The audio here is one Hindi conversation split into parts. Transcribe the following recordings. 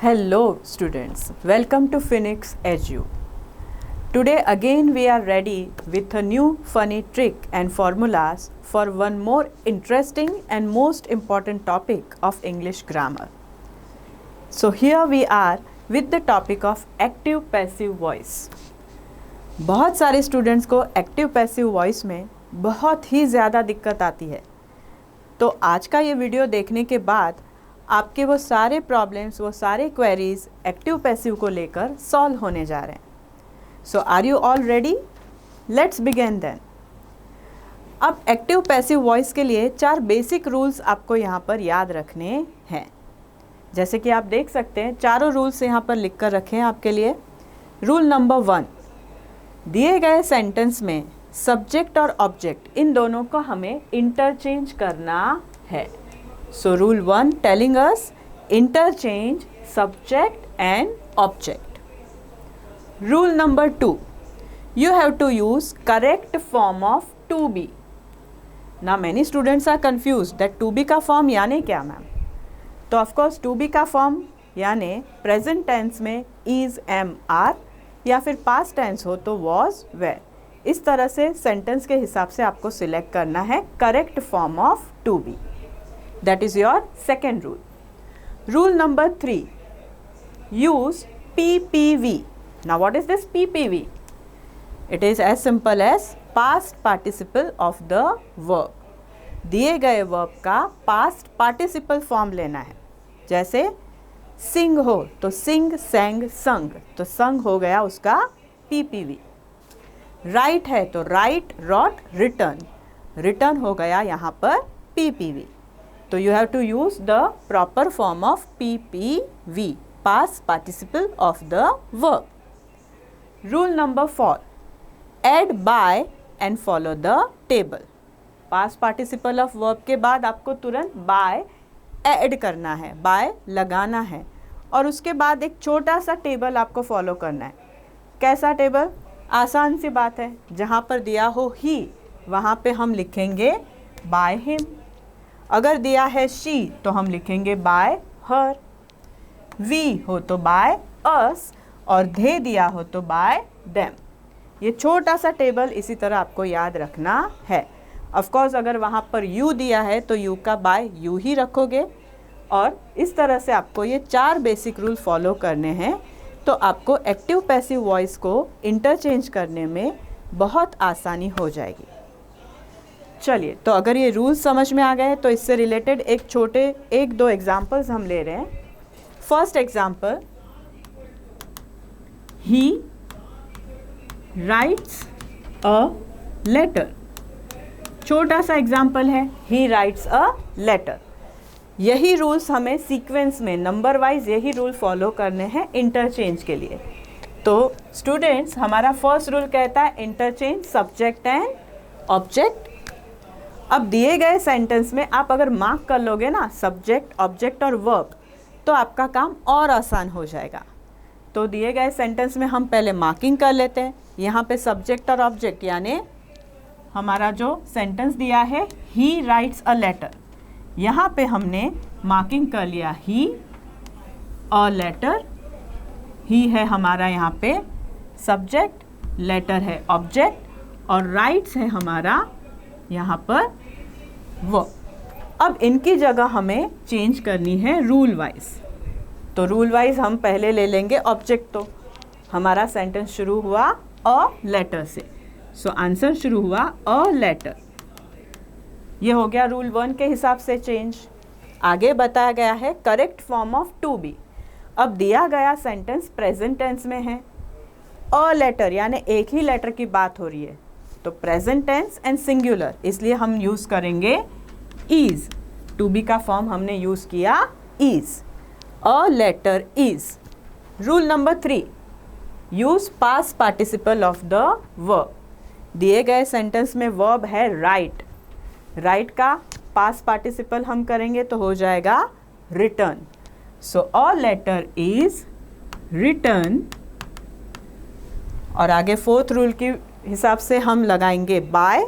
Hello students, welcome to Phoenix Edu. Today again we are ready with a new funny trick and formulas for one more interesting and most important topic of English grammar. So here we are with the topic of active passive voice. बहुत सारे स्टूडेंट्स को एक्टिव पैसिव वॉइस में बहुत ही ज़्यादा दिक्कत आती है, तो आज का ये वीडियो देखने के बाद आपके वो सारे प्रॉब्लम्स, वो सारे क्वेरीज एक्टिव पैसिव को लेकर सॉल्व होने जा रहे हैं. So are you all ready? Let's begin then. अब एक्टिव पैसिव वॉइस के लिए 4 बेसिक रूल्स आपको यहाँ पर याद रखने हैं. जैसे कि आप देख सकते हैं, चारों रूल्स यहाँ पर लिख कर रखे हैं आपके लिए. रूल नंबर 1, दिए गए सेंटेंस में सब्जेक्ट और ऑब्जेक्ट इन दोनों को हमें इंटरचेंज करना है. So rule 1 telling us interchange subject and object. Rule number 2, you have to use correct form of to be. Now many students are confused that to be का form यानी क्या मैम? तो of course to be का form यानी present tense में is, am, are या फिर past tense हो तो was, were. इस तरह से sentence के हिसाब से आपको select करना है correct form of to be. That is your second rule. Rule number 3, use PPV. Now what is this PPV? It is as simple as past participle of the verb. दिए गए verb का past participle form लेना है. जैसे sing हो तो sing, sang, sung, तो sung हो गया उसका PPV. Write है तो write, wrote, written, written हो गया यहाँ पर PPV. तो you have to use the proper form of PPV, past participle of the verb. Rule number 4, add by and follow the table. Past participle of verb के बाद आपको तुरंत by add करना है, by लगाना है और उसके बाद एक छोटा सा टेबल आपको फॉलो करना है. कैसा टेबल? आसान सी बात है, जहाँ पर दिया हो ही वहाँ पे हम लिखेंगे by him. अगर दिया है she तो हम लिखेंगे by her, we हो तो by us और they दिया हो तो by them. ये छोटा सा टेबल इसी तरह आपको याद रखना है. ऑफ कोर्स अगर वहाँ पर you दिया है तो you का by you ही रखोगे और इस तरह से आपको ये 4 बेसिक रूल फॉलो करने हैं. तो आपको एक्टिव पैसिव वॉइस को इंटरचेंज करने में बहुत आसानी हो जाएगी. चलिए, तो अगर ये रूल्स समझ में आ गए तो इससे रिलेटेड एक दो एग्जाम्पल्स हम ले रहे हैं. First example, he writes a letter. छोटा सा एग्जाम्पल है, ही राइट्स अ लेटर. यही रूल्स हमें सीक्वेंस में नंबर वाइज यही रूल फॉलो करने हैं इंटरचेंज के लिए. तो स्टूडेंट्स, हमारा फर्स्ट रूल कहता है इंटरचेंज सब्जेक्ट एंड ऑब्जेक्ट. अब दिए गए सेंटेंस में आप अगर मार्क कर लोगे ना सब्जेक्ट, ऑब्जेक्ट और वर्ब, तो आपका काम और आसान हो जाएगा. तो दिए गए सेंटेंस में हम पहले मार्किंग कर लेते हैं. यहाँ पे सब्जेक्ट और ऑब्जेक्ट यानी हमारा जो सेंटेंस दिया है ही राइट्स अ लेटर, यहाँ पे हमने मार्किंग कर लिया ही, अ लेटर, ही है हमारा यहाँ पे सब्जेक्ट, लेटर है ऑब्जेक्ट और राइट्स है हमारा यहाँ पर वो. अब इनकी जगह हमें चेंज करनी है रूल वाइज. तो रूल वाइज हम पहले ले लेंगे ऑब्जेक्ट. तो हमारा सेंटेंस शुरू हुआ अ लेटर से, सो आंसर शुरू हुआ अ लेटर. ये हो गया रूल 1 के हिसाब से चेंज. आगे बताया गया है correct form of to be. अब दिया गया सेंटेंस प्रेजेंट टेंस में है, अ लेटर यानी एक ही लेटर की बात हो रही है, तो प्रेजेंट टेंस एंड सिंगुलर, इसलिए हम यूज़ करेंगे इज. टू बी का फॉर्म हमने यूज़ किया is, a letter is. Rule number 3, use past participle of the verb. दिए गए सेंटेंस में वर्ब है राइट. राइट का पास्ट पार्टिसिपल हम करेंगे तो हो जाएगा written. So a letter is written. और आगे फोर्थ रूल की हिसाब से हम लगाएंगे बाय,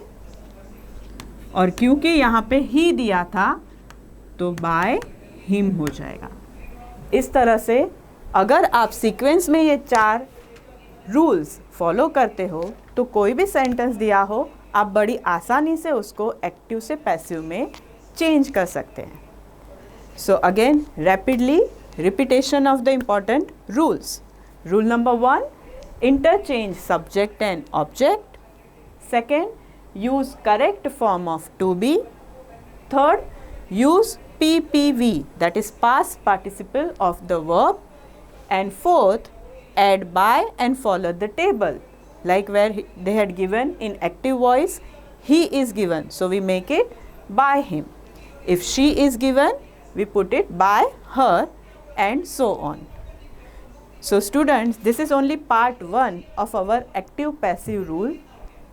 और क्योंकि यहाँ पे ही दिया था तो बाय हिम हो जाएगा. इस तरह से अगर आप सीक्वेंस में ये 4 रूल्स फॉलो करते हो तो कोई भी सेंटेंस दिया हो आप बड़ी आसानी से उसको एक्टिव से पैसिव में चेंज कर सकते हैं. So again rapidly repetition of the important rules. Rule number 1, interchange subject and object. Second, use correct form of to be. Third, use PPV, that is past participle of the verb. And fourth, add by and follow the table, like where they had given in active voice he is given, so we make it by him. If she is given, we put it by her, and so on. So students, this is only part 1 of our active passive rule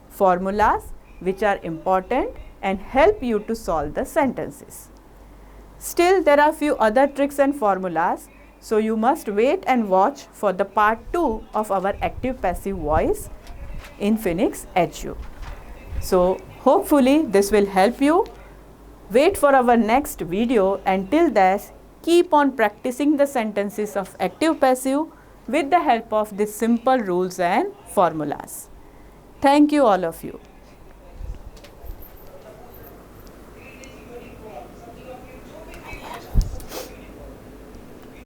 formulas which are important and help you to solve the sentences. Still there are few other tricks and formulas, so you must wait and watch for the part 2 of our active passive voice in Phoenix HU. So hopefully this will help you. Wait for our next video, and till then keep on practicing the sentences of active passive with the help of these simple rules and formulas. Thank you all of you.